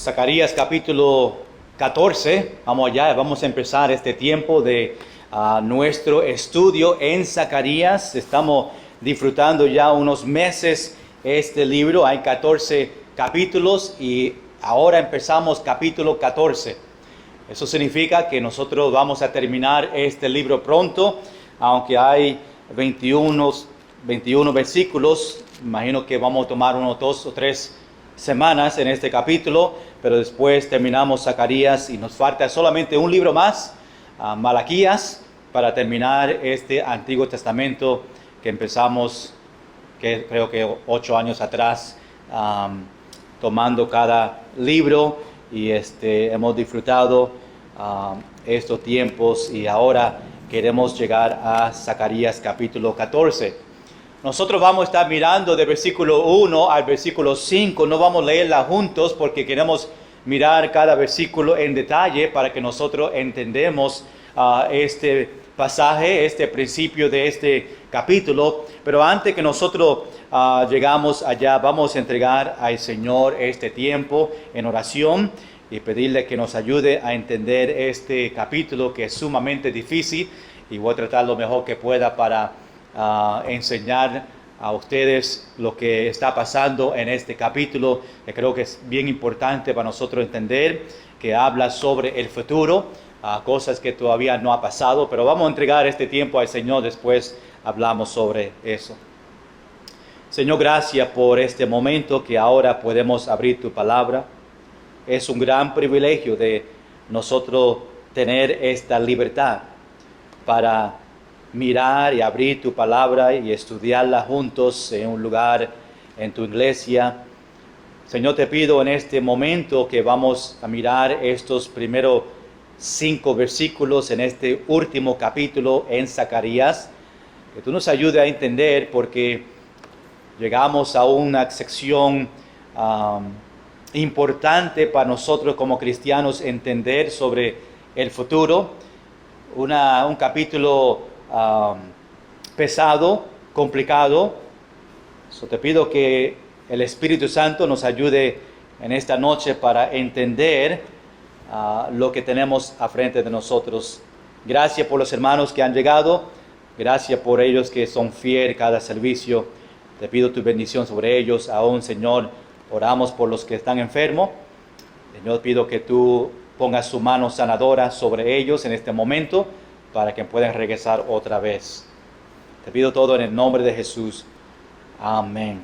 Zacarías capítulo 14, vamos allá, vamos a empezar este tiempo de nuestro estudio en Zacarías. Estamos disfrutando ya unos meses este libro, hay 14 capítulos y ahora empezamos capítulo 14. Eso significa que nosotros vamos a terminar este libro pronto, aunque hay 21 versículos. Imagino que vamos a tomar unos 2 o 3 semanas en este capítulo, pero después terminamos Zacarías y nos falta solamente un libro más, Malaquías, para terminar este Antiguo Testamento que empezamos, que creo que 8 años atrás, tomando cada libro y hemos disfrutado estos tiempos y ahora queremos llegar a Zacarías capítulo 14. Nosotros vamos a estar mirando de versículo 1 al versículo 5, no vamos a leerla juntos porque queremos mirar cada versículo en detalle para que nosotros entendamos este pasaje, este principio de este capítulo. Pero antes que nosotros llegamos allá, vamos a entregar al Señor este tiempo en oración y pedirle que nos ayude a entender este capítulo que es sumamente difícil, y voy a tratar lo mejor que pueda para enseñar a ustedes lo que está pasando en este capítulo, que creo que es bien importante para nosotros entender, que habla sobre el futuro, cosas que todavía no ha pasado, pero vamos a entregar este tiempo al Señor, después hablamos sobre eso. Señor, gracias por este momento que ahora podemos abrir tu palabra. Es un gran privilegio de nosotros tener esta libertad para mirar y abrir tu palabra y estudiarla juntos en un lugar, en tu iglesia. Señor, te pido en este momento que vamos a mirar estos primeros 5 versículos en este último capítulo en Zacarías, que tú nos ayudes a entender, porque llegamos a una sección importante para nosotros como cristianos entender sobre el futuro, un capítulo pesado, complicado. Te pido que el Espíritu Santo nos ayude en esta noche para entender lo que tenemos a frente de nosotros. Gracias por los hermanos que han llegado, gracias por ellos que son fieles cada servicio. Te pido tu bendición sobre ellos. Aún, Señor, oramos por los que están enfermos. Señor, pido que tú pongas su mano sanadora sobre ellos en este momento, para que puedan regresar otra vez. Te pido todo en el nombre de Jesús. Amén.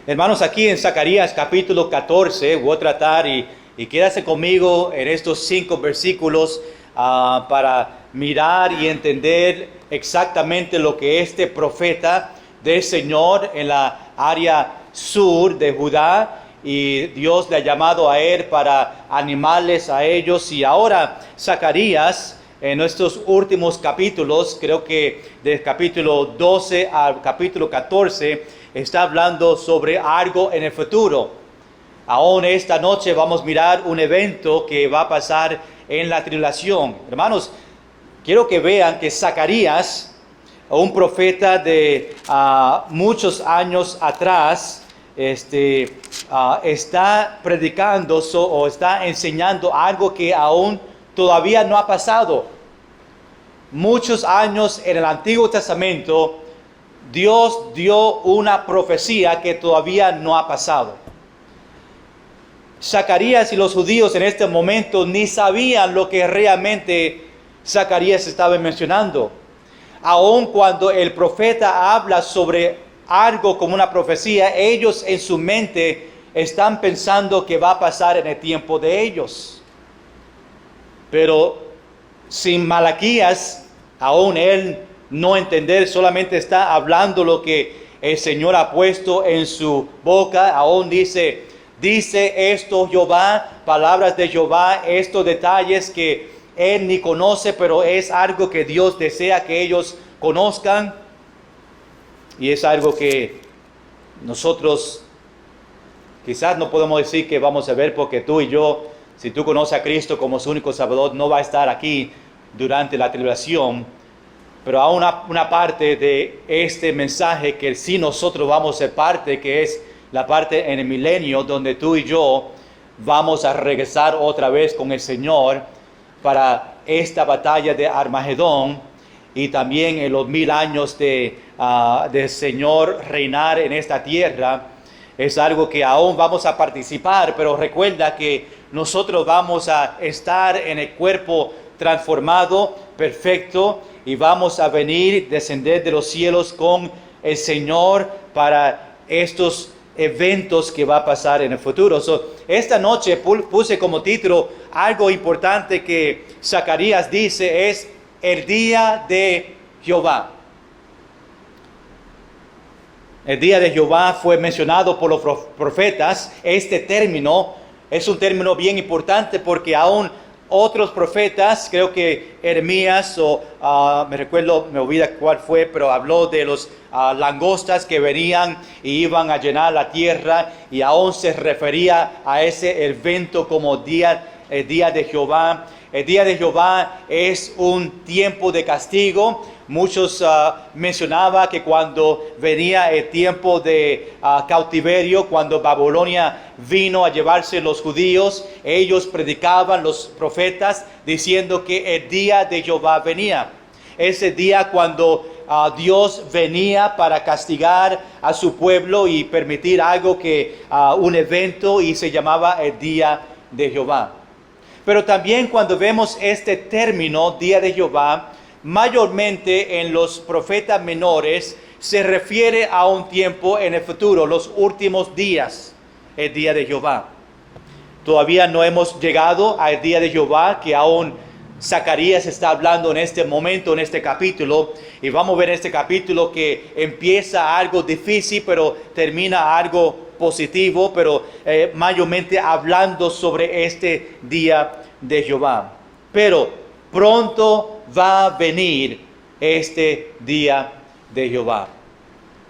Hermanos, aquí en Zacarías capítulo 14, voy a tratar y quédase conmigo en estos 5 versículos para mirar y entender exactamente lo que este profeta del Señor en la área sur de Judá, y Dios le ha llamado a él para animarles a ellos. Y ahora Zacarías, en nuestros últimos capítulos, creo que del capítulo 12 al capítulo 14, está hablando sobre algo en el futuro. Aún esta noche vamos a mirar un evento que va a pasar en la tribulación. Hermanos, quiero que vean que Zacarías, un profeta de muchos años atrás, está predicando o está enseñando algo que aún todavía no ha pasado. Muchos años en el Antiguo Testamento, Dios dio una profecía que todavía no ha pasado. Zacarías y los judíos en este momento ni sabían lo que realmente Zacarías estaba mencionando. Aun cuando el profeta habla sobre algo como una profecía, ellos en su mente están pensando que va a pasar en el tiempo de ellos. Pero sin Malaquías, aún él no entender, solamente está hablando lo que el Señor ha puesto en su boca. Aún dice esto Jehová, palabras de Jehová, estos detalles que él ni conoce, pero es algo que Dios desea que ellos conozcan. Y es algo que nosotros quizás no podemos decir que vamos a ver, porque tú y yo, si tú conoces a Cristo como su único Salvador, no va a estar aquí durante la tribulación. Pero hay una parte de este mensaje que sí nosotros vamos a ser parte, que es la parte en el milenio, donde tú y yo vamos a regresar otra vez con el Señor para esta batalla de Armagedón y también en los 1000 años del Señor reinar en esta tierra. Es algo que aún vamos a participar, pero recuerda que nosotros vamos a estar en el cuerpo transformado, perfecto, y vamos a venir, descender de los cielos con el Señor para estos eventos que va a pasar en el futuro. Esta noche puse como título algo importante que Zacarías dice, es el día de Jehová. El día de Jehová fue mencionado por los profetas. Este término es un término bien importante porque aún otros profetas, creo que Jeremías me olvida cuál fue, pero habló de los langostas que venían y iban a llenar la tierra, y aún se refería a ese evento como el día de Jehová. El día de Jehová es un tiempo de castigo. Muchos mencionaban que cuando venía el tiempo de cautiverio, cuando Babilonia vino a llevarse los judíos, ellos predicaban, los profetas, diciendo que el día de Jehová venía. Ese día cuando Dios venía para castigar a su pueblo y permitir un evento, y se llamaba el día de Jehová. Pero también cuando vemos este término, día de Jehová, mayormente en los profetas menores se refiere a un tiempo en el futuro, los últimos días, el día de Jehová. Todavía no hemos llegado al día de Jehová, que aún Zacarías está hablando en este momento, en este capítulo, y vamos a ver en este capítulo que empieza algo difícil, pero termina algo positivo, pero mayormente hablando sobre este día de Jehová. Pero pronto va a venir este día de Jehová.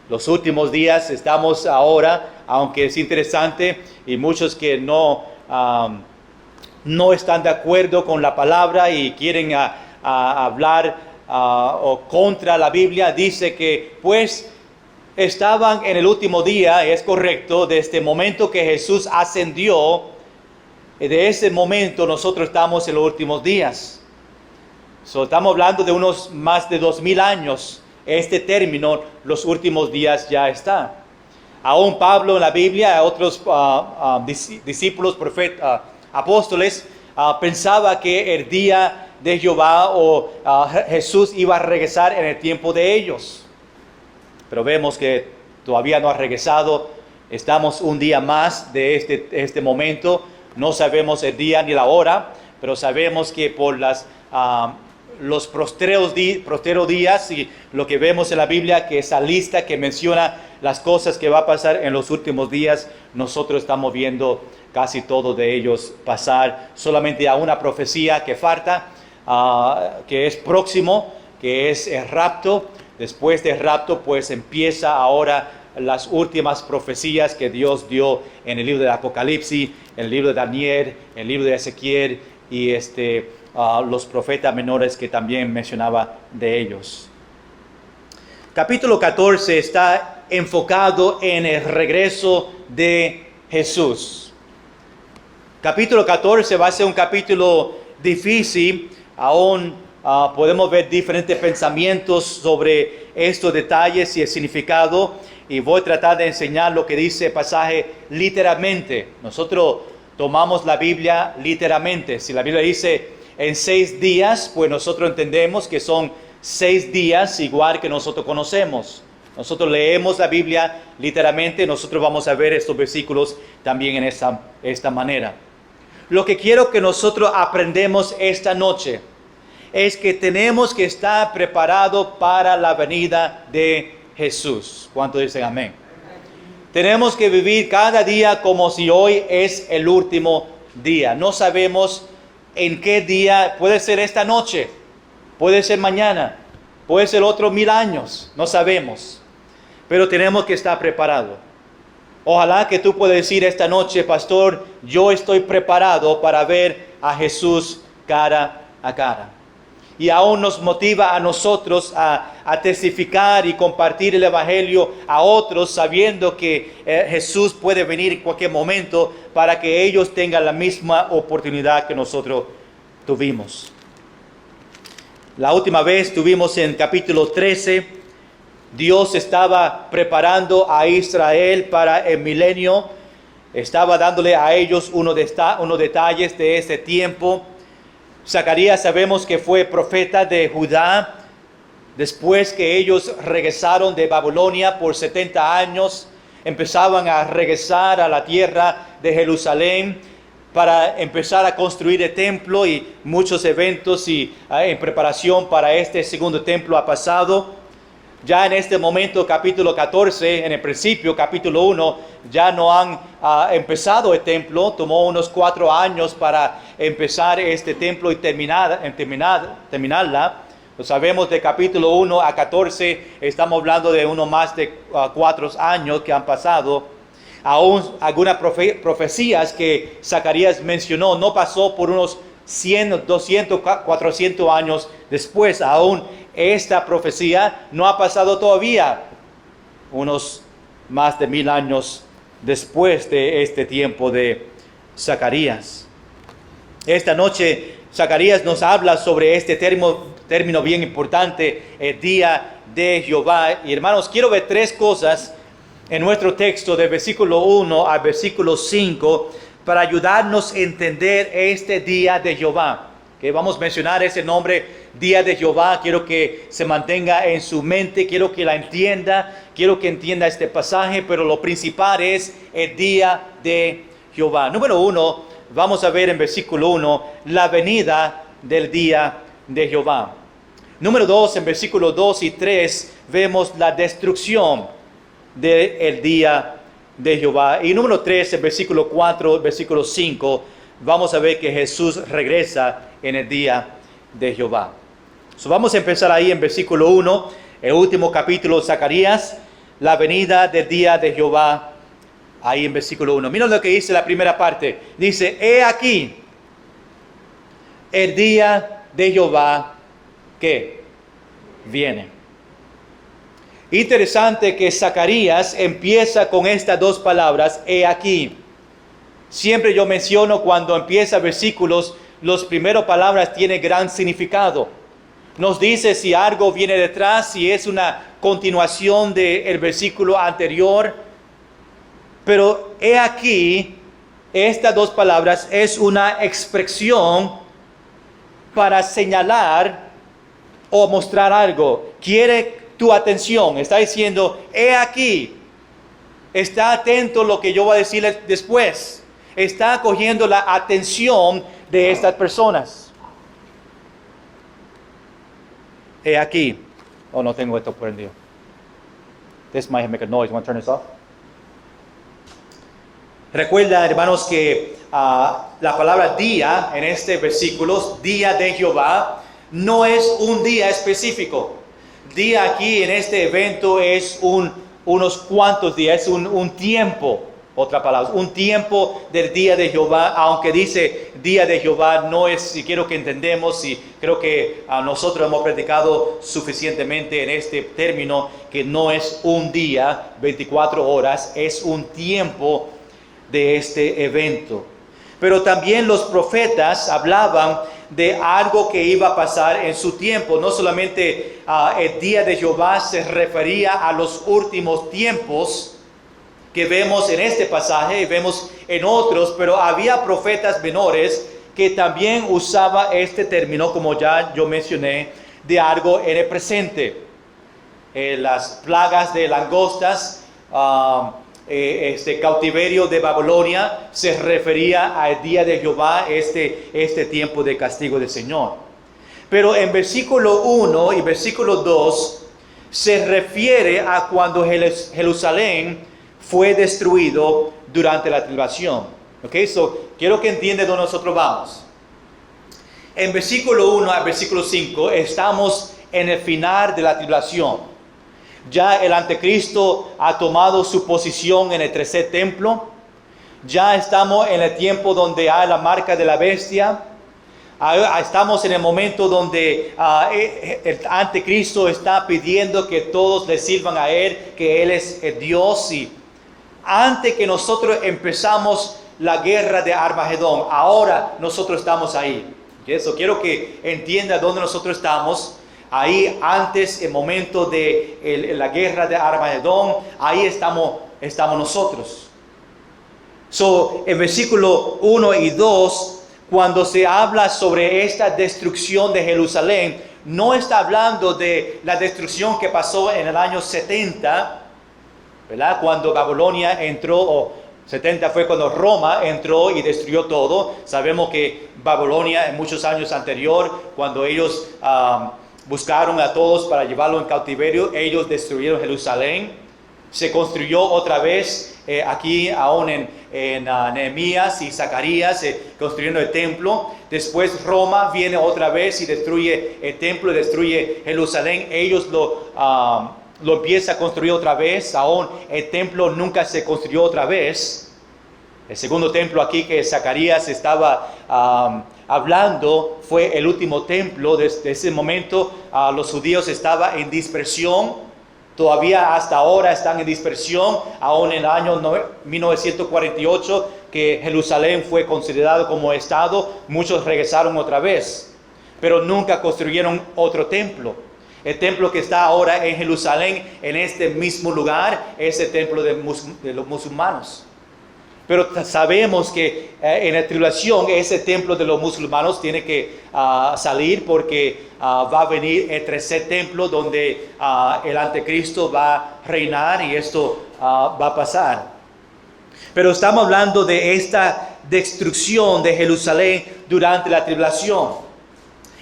Los últimos días estamos ahora, aunque es interesante, y muchos que no están de acuerdo con la palabra y quieren hablar o contra la Biblia, dice que pues estaban en el último día. Es correcto, desde el momento que Jesús ascendió, de ese momento nosotros estamos en los últimos días. Estamos hablando de unos más de 2000 años. Este término, los últimos días, ya está. Aún Pablo en la Biblia, otros discípulos, profetas, apóstoles, pensaba que el día de Jehová Jesús iba a regresar en el tiempo de ellos. Pero vemos que todavía no ha regresado. Estamos un día más de este momento. No sabemos el día ni la hora, pero sabemos que por los posteros días y lo que vemos en la Biblia, que esa lista que menciona las cosas que va a pasar en los últimos días, nosotros estamos viendo casi todo de ellos pasar. Solamente hay una profecía que falta, que es próximo, que es el rapto. Después del rapto, pues empieza ahora las últimas profecías que Dios dio en el libro de Apocalipsis, en el libro de Daniel, en el libro de Ezequiel y los profetas menores que también mencionaba de ellos. Capítulo 14 está enfocado en el regreso de Jesús. Capítulo 14 va a ser un capítulo difícil. Aún podemos ver diferentes pensamientos sobre estos detalles y el significado, y voy a tratar de enseñar lo que dice el pasaje literalmente. Nosotros tomamos la Biblia literalmente. Si la Biblia dice en 6 días, pues nosotros entendemos que son 6 días igual que nosotros conocemos. Nosotros leemos la Biblia literalmente. Nosotros vamos a ver estos versículos también en esta manera. Lo que quiero que nosotros aprendamos esta noche es que tenemos que estar preparados para la venida de Jesús. ¿Cuántos dicen amén? Tenemos que vivir cada día como si hoy es el último día. No sabemos en qué día. Puede ser esta noche, puede ser mañana, puede ser otros 1000 años. No sabemos, pero tenemos que estar preparados. Ojalá que tú puedas decir esta noche: pastor, yo estoy preparado para ver a Jesús cara a cara. y aún nos motiva a nosotros a testificar y compartir el Evangelio a otros, sabiendo que Jesús puede venir en cualquier momento para que ellos tengan la misma oportunidad que nosotros tuvimos. La última vez tuvimos en capítulo 13, Dios estaba preparando a Israel para el milenio, estaba dándole a ellos unos detalles de ese tiempo. Zacarías sabemos que fue profeta de Judá, después que ellos regresaron de Babilonia por 70 años, empezaban a regresar a la tierra de Jerusalén para empezar a construir el templo, y muchos eventos y en preparación para este segundo templo ha pasado. Ya en este momento, capítulo 14, en el principio, capítulo 1, ya no han empezado el templo. Tomó unos 4 años para empezar este templo y terminarla. Lo sabemos, de capítulo 1 a 14, estamos hablando de uno más de 4 años que han pasado. Aún algunas profecías que Zacarías mencionó no pasó por unos 100, 200, 400 años después. Aún esta profecía no ha pasado todavía, unos más de 1000 años después de este tiempo de Zacarías. Esta noche Zacarías nos habla sobre este término bien importante, el día de Jehová. Y hermanos, quiero ver 3 cosas en nuestro texto de versículo 1 al versículo 5 para ayudarnos a entender este día de Jehová. Que vamos a mencionar ese nombre, día de Jehová. Quiero que se mantenga en su mente, quiero que la entienda, quiero que entienda este pasaje, pero lo principal es el día de Jehová. Número 1, vamos a ver en versículo 1 la venida del día de Jehová. Número 2, en versículos 2 y 3 vemos la destrucción del día de Jehová. Y número 3, en versículo 4, versículo 5, vamos a ver que Jesús regresa en el día de Jehová. Vamos a empezar ahí en versículo 1, el último capítulo de Zacarías, la venida del día de Jehová, ahí en versículo 1. Mira lo que dice la primera parte. Dice: he aquí el día de Jehová que viene. Interesante que Zacarías empieza con estas 2 palabras, he aquí. Siempre yo menciono cuando empieza versículos, las primeras palabras tienen gran significado. Nos dice si algo viene detrás, si es una continuación del versículo anterior. Pero he aquí, estas 2 palabras es una expresión para señalar o mostrar algo. Quiere tu atención. Está diciendo, he aquí. Está atento a lo que yo voy a decirles después. Está cogiendo la atención de estas personas. He aquí. Oh, no tengo esto prendido. This might make a noise. You want to turn this off? Recuerda, hermanos, que la palabra día en este versículo, día de Jehová, no es un día específico. Día aquí en este evento es unos cuantos días, es un tiempo. Otra palabra, un tiempo del día de Jehová. Aunque dice día de Jehová, no es, si quiero que entendemos, y creo que nosotros hemos predicado suficientemente en este término, que no es un día, 24 horas, es un tiempo de este evento. Pero también los profetas hablaban de algo que iba a pasar en su tiempo. No solamente el día de Jehová se refería a los últimos tiempos que vemos en este pasaje y vemos en otros, pero había profetas menores que también usaba este término, como ya yo mencioné, de algo en el presente. Las plagas de langostas, este cautiverio de Babilonia se refería al día de Jehová, este tiempo de castigo del Señor. Pero en versículo 1 y versículo 2 se refiere a cuando Jerusalén fue destruido durante la tribulación. Quiero que entiendan dónde nosotros vamos. En versículo 1 al versículo 5 estamos en el final de la tribulación. Ya el anticristo ha tomado su posición en el tercer templo. Ya estamos en el tiempo donde hay la marca de la bestia. Estamos en el momento donde el anticristo está pidiendo que todos le sirvan a Él, que Él es el Dios. Y antes que nosotros empezamos la guerra de Armagedón, ahora nosotros estamos ahí. Eso quiero que entienda dónde nosotros estamos. Ahí antes, el momento de la guerra de Armagedón, ahí estamos nosotros. En versículo 1 y 2, cuando se habla sobre esta destrucción de Jerusalén, no está hablando de la destrucción que pasó en el año 70, ¿verdad? Cuando Babilonia entró, o 70 fue cuando Roma entró y destruyó todo. Sabemos que Babilonia en muchos años anterior, cuando ellos buscaron a todos para llevarlo en cautiverio, ellos destruyeron Jerusalén. Se construyó otra vez aquí aún en Nehemías y Zacarías, construyendo el templo. Después Roma viene otra vez y destruye el templo, destruye Jerusalén. Ellos lo empiezan a construir otra vez. Aún el templo nunca se construyó otra vez. El segundo templo aquí que Zacarías estaba hablando fue el último templo. Desde ese momento los judíos estaban en dispersión. Todavía hasta ahora están en dispersión. Aún en el año 1948, que Jerusalén fue considerado como estado, muchos regresaron otra vez, pero nunca construyeron otro templo. El templo que está ahora en Jerusalén, en este mismo lugar, es el templo de los musulmanes. Pero sabemos que en la tribulación ese templo de los musulmanes tiene que salir, porque va a venir el tercer templo donde el anticristo va a reinar, y esto va a pasar. Pero estamos hablando de esta destrucción de Jerusalén durante la tribulación.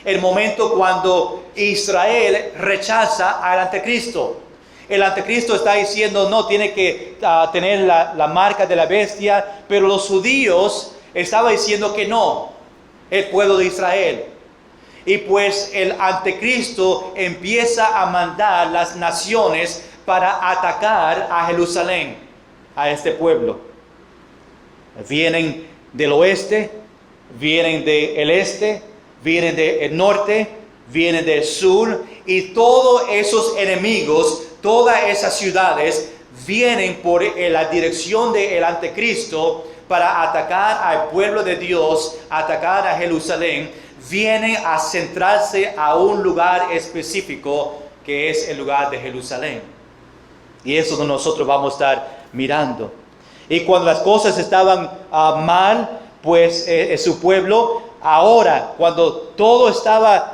El momento cuando Israel rechaza al anticristo. El anticristo está diciendo, no, tiene que tener la marca de la bestia, pero los judíos estaban diciendo que no, el pueblo de Israel. Y pues el anticristo empieza a mandar las naciones para atacar a Jerusalén, a este pueblo. Vienen del oeste, vienen del este, vienen del norte, vienen del sur, y todos esos enemigos, todas esas ciudades vienen por la dirección del anticristo para atacar al pueblo de Dios, atacar a Jerusalén. Vienen a centrarse a un lugar específico, que es el lugar de Jerusalén. Y eso es donde nosotros vamos a estar mirando. Y cuando las cosas estaban mal, pues su pueblo, ahora cuando todo estaba,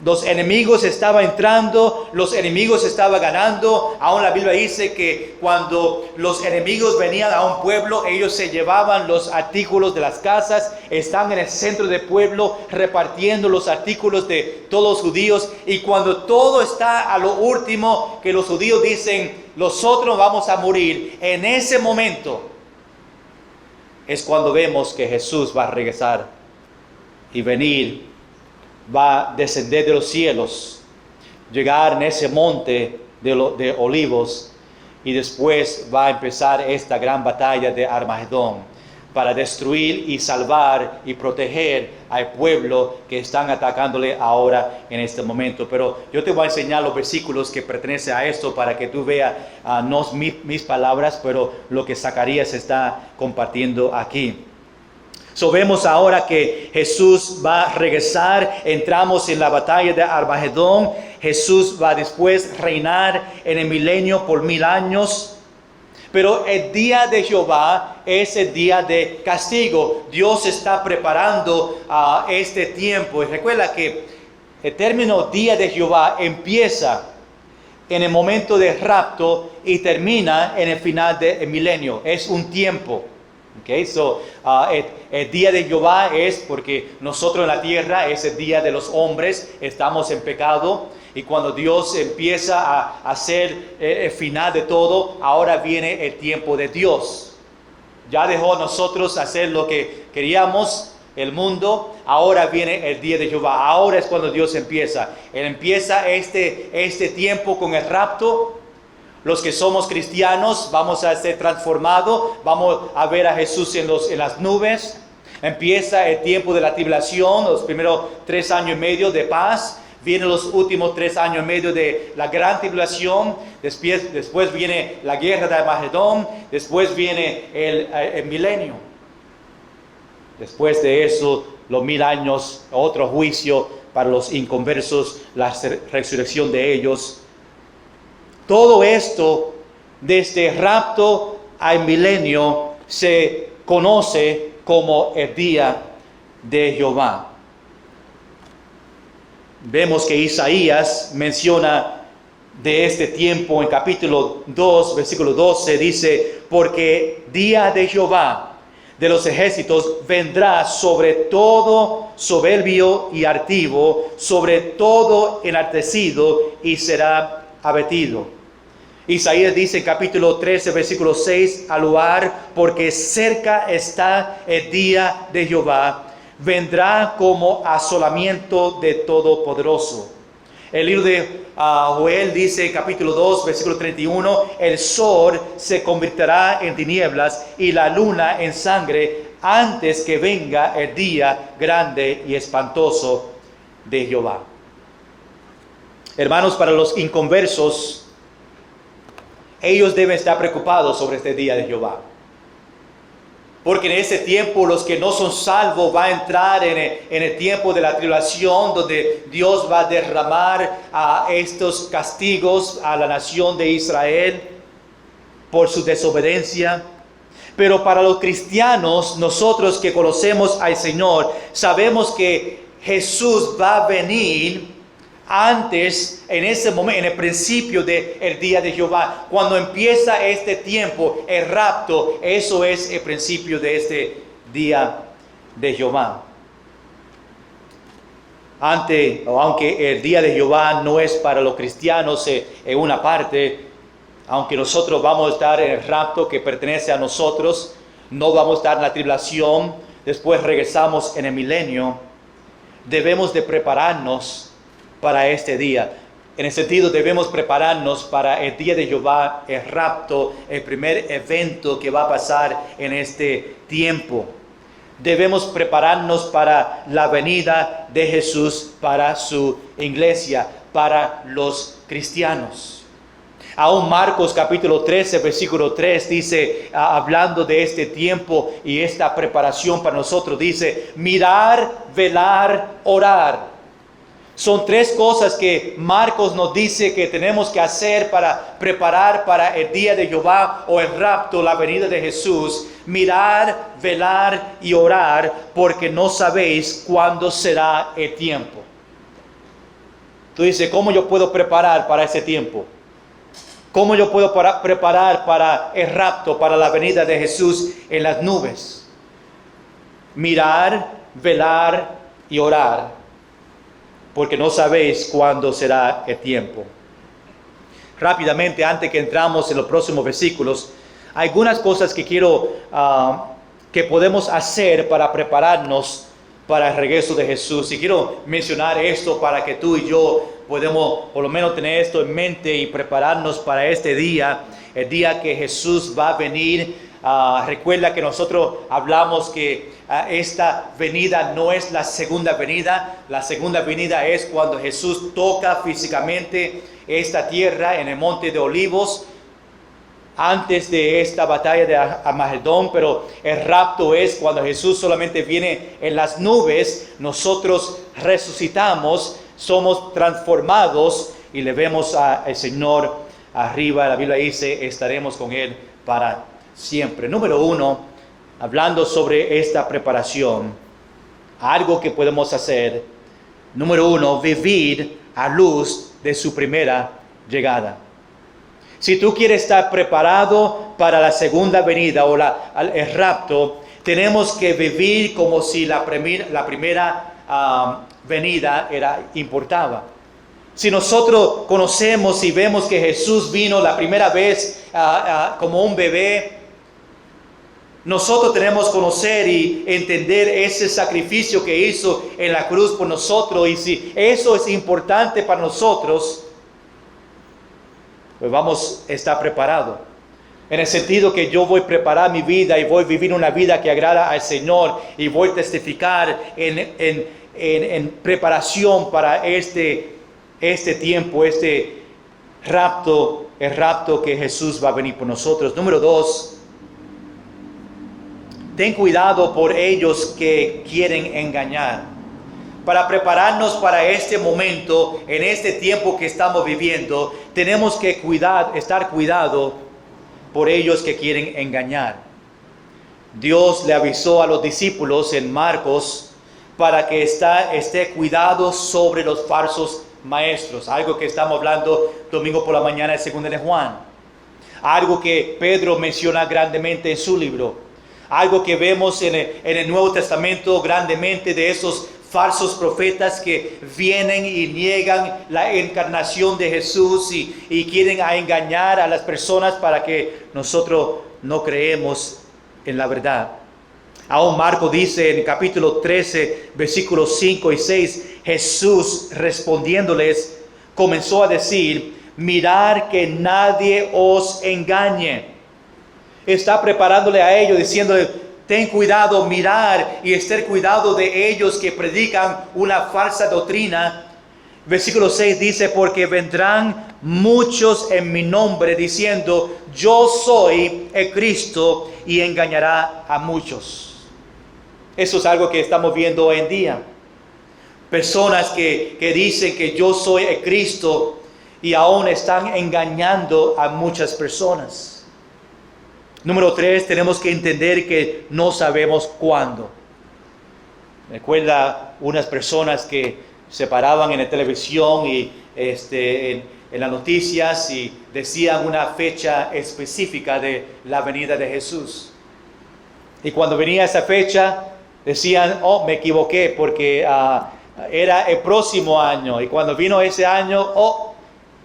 los enemigos estaban entrando, los enemigos estaban ganando. Aún la Biblia dice que cuando los enemigos venían a un pueblo, ellos se llevaban los artículos de las casas, están en el centro del pueblo repartiendo los artículos de todos los judíos. Y cuando todo está a lo último, que los judíos dicen, nosotros vamos a morir, en ese momento es cuando vemos que Jesús va a regresar y venir. Va a descender de los cielos, llegar en ese monte de olivos, y después va a empezar esta gran batalla de Armagedón para destruir y salvar y proteger al pueblo que están atacándole ahora en este momento. Pero yo te voy a enseñar los versículos que pertenecen a esto para que tú veas, no mis palabras, pero lo que Zacarías está compartiendo aquí. Vemos ahora que Jesús va a regresar. Entramos en la batalla de Armagedón. Jesús va después a reinar en el milenio por 1000 años. Pero el día de Jehová es el día de castigo. Dios está preparando este tiempo. Y recuerda que el término día de Jehová empieza en el momento del rapto y termina en el final del milenio. Es un tiempo. Okay, el día de Jehová es porque nosotros en la tierra es el día de los hombres, estamos en pecado, y cuando Dios empieza a hacer el final de todo, ahora viene el tiempo de Dios. Ya dejó nosotros hacer lo que queríamos, el mundo, ahora viene el día de Jehová. Ahora es cuando Dios empieza. Él empieza este tiempo con el rapto. Los que somos cristianos vamos a ser transformados, vamos a ver a Jesús en las nubes. Empieza el tiempo de la tribulación, los primeros 3 años y medio de paz. Vienen los últimos 3 años y medio de la gran tribulación. Después viene la guerra de Armagedón. Después viene el milenio. Después de eso, los 1000 años, otro juicio para los inconversos, la resurrección de ellos. Todo esto, desde rapto al milenio, se conoce como el día de Jehová. Vemos que Isaías menciona de este tiempo en capítulo 2, versículo 12, dice: porque día de Jehová de los ejércitos vendrá sobre todo soberbio y altivo, sobre todo enaltecido, y será abatido. Isaías dice en capítulo 13, versículo 6, al lugar: porque cerca está el día de Jehová, vendrá como asolamiento de Todopoderoso. El libro de Joel dice en capítulo 2, versículo 31, el sol se convertirá en tinieblas y la luna en sangre antes que venga el día grande y espantoso de Jehová. Hermanos, para los inconversos, ellos deben estar preocupados sobre este día de Jehová. Porque en ese tiempo los que no son salvos van a entrar en el tiempo de la tribulación, donde Dios va a derramar estos castigos a la nación de Israel por su desobediencia. Pero para los cristianos, nosotros que conocemos al Señor, sabemos que Jesús va a venir antes, en ese momento, en el principio del día de Jehová. Cuando empieza este tiempo, el rapto, eso es el principio de este día de Jehová. Aunque el día de Jehová no es para los cristianos en una parte, aunque nosotros vamos a estar en el rapto que pertenece a nosotros, no vamos a estar en la tribulación, después regresamos en el milenio, debemos de prepararnos para este día. En el sentido, debemos prepararnos para el día de Jehová, el rapto, el primer evento que va a pasar en este tiempo. Debemos prepararnos para la venida de Jesús, para su iglesia, para los cristianos. Aún Marcos capítulo 13, versículo 3 dice, hablando de este tiempo y esta preparación para nosotros, dice: mirar, velar, orar. Son 3 cosas que Marcos nos dice que tenemos que hacer para preparar para el día de Jehová o el rapto, la venida de Jesús. Mirar, velar y orar, porque no sabéis cuándo será el tiempo. Tú dices, ¿cómo yo puedo preparar para ese tiempo? ¿Cómo yo puedo preparar para el rapto, para la venida de Jesús en las nubes? Mirar, velar y orar, porque no sabéis cuándo será el tiempo. Rápidamente, antes que entramos en los próximos versículos, hay algunas cosas que quiero que podemos hacer para prepararnos para el regreso de Jesús. Y quiero mencionar esto para que tú y yo podemos por lo menos tener esto en mente y prepararnos para este día, el día que Jesús va a venir. Recuerda que nosotros hablamos que esta venida no es la segunda venida. La segunda venida es cuando Jesús toca físicamente esta tierra en el monte de Olivos, antes de esta batalla de Armagedón. Pero el rapto es cuando Jesús solamente viene en las nubes. Nosotros resucitamos, somos transformados y le vemos al Señor arriba. La Biblia dice, estaremos con Él para siempre. Número 1, hablando sobre esta preparación, algo que podemos hacer. Número 1, vivir a luz de su primera llegada. Si tú quieres estar preparado para la segunda venida o el rapto, tenemos que vivir como si la primera venida importaba. Si nosotros conocemos y vemos que Jesús vino la primera vez como un bebé, nosotros tenemos que conocer y entender ese sacrificio que hizo en la cruz por nosotros. Y si eso es importante para nosotros, pues vamos a estar preparados. En el sentido que yo voy a preparar mi vida y voy a vivir una vida que agrada al Señor y voy a testificar en preparación para este tiempo, este rapto, el rapto que Jesús va a venir por nosotros. Número 2, ten cuidado por ellos que quieren engañar. Para prepararnos para este momento, en este tiempo que estamos viviendo, tenemos que estar cuidado por ellos que quieren engañar. Dios le avisó a los discípulos en Marcos para que esté cuidado sobre los falsos maestros, algo que estamos hablando domingo por la mañana en 2 de Juan, algo que Pedro menciona grandemente en su libro, algo que vemos en el Nuevo Testamento grandemente de esos falsos profetas que vienen y niegan la encarnación de Jesús y quieren engañar a las personas para que nosotros no creemos en la verdad. Aún Marcos dice en el capítulo 13, versículos 5 y 6, Jesús respondiéndoles comenzó a decir: mirad que nadie os engañe. Está preparándole a ellos, diciéndole: ten cuidado, mirar y estar cuidado de ellos que predican una falsa doctrina. Versículo 6 dice: porque vendrán muchos en mi nombre diciendo: yo soy el Cristo, y engañará a muchos. Eso es algo que estamos viendo hoy en día. Personas que dicen que yo soy el Cristo y aún están engañando a muchas personas. Número 3, tenemos que entender que no sabemos cuándo. Recuerda unas personas que se paraban en la televisión y en las noticias y decían una fecha específica de la venida de Jesús. Y cuando venía esa fecha, decían: oh, me equivoqué porque era el próximo año. Y cuando vino ese año, oh,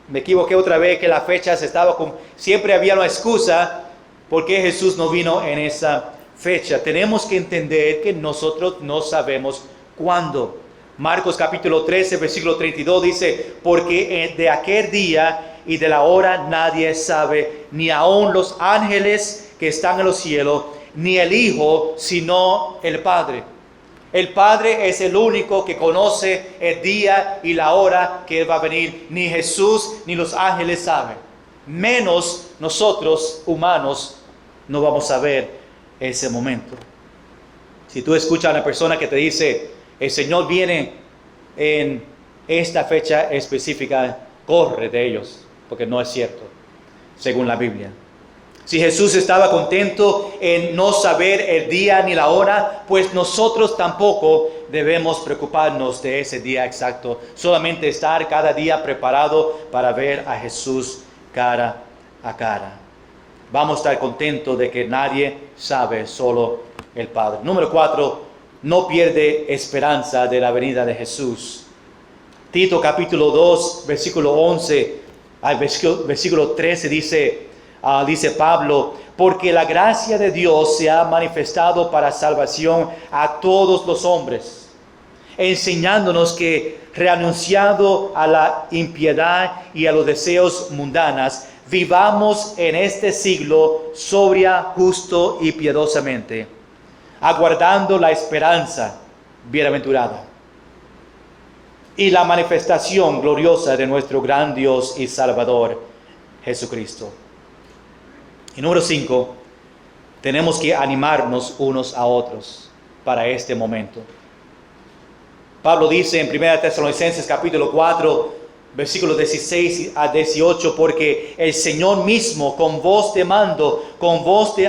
me equivoqué otra vez, que la fecha se estaba siempre había una excusa por qué Jesús no vino en esa fecha. Tenemos que entender que nosotros no sabemos cuándo. Marcos capítulo 13, versículo 32 dice: porque de aquel día y de la hora nadie sabe, ni aun los ángeles que están en los cielos, ni el Hijo, sino el Padre. El Padre es el único que conoce el día y la hora que Él va a venir. Ni Jesús ni los ángeles saben. Menos nosotros, humanos, no vamos a ver ese momento. Si tú escuchas a una persona que te dice: el Señor viene en esta fecha específica, corre de ellos, porque no es cierto, según la Biblia. Si Jesús estaba contento en no saber el día ni la hora, pues nosotros tampoco debemos preocuparnos de ese día exacto. Solamente estar cada día preparado para ver a Jesús cara a cara. Vamos a estar contentos de que nadie sabe, solo el Padre. Número 4, no pierde esperanza de la venida de Jesús. Tito capítulo 2, versículo 11 al versículo 13 dice Pablo: porque la gracia de Dios se ha manifestado para salvación a todos los hombres, enseñándonos que, renunciado a la impiedad y a los deseos mundanos, vivamos en este siglo sobria, justo y piadosamente, aguardando la esperanza bienaventurada y la manifestación gloriosa de nuestro gran Dios y Salvador, Jesucristo. Y número 5, tenemos que animarnos unos a otros para este momento. Pablo dice en 1 Tesalonicenses capítulo 4, versículos 16 a 18, porque el Señor mismo, con voz de mando, con voz de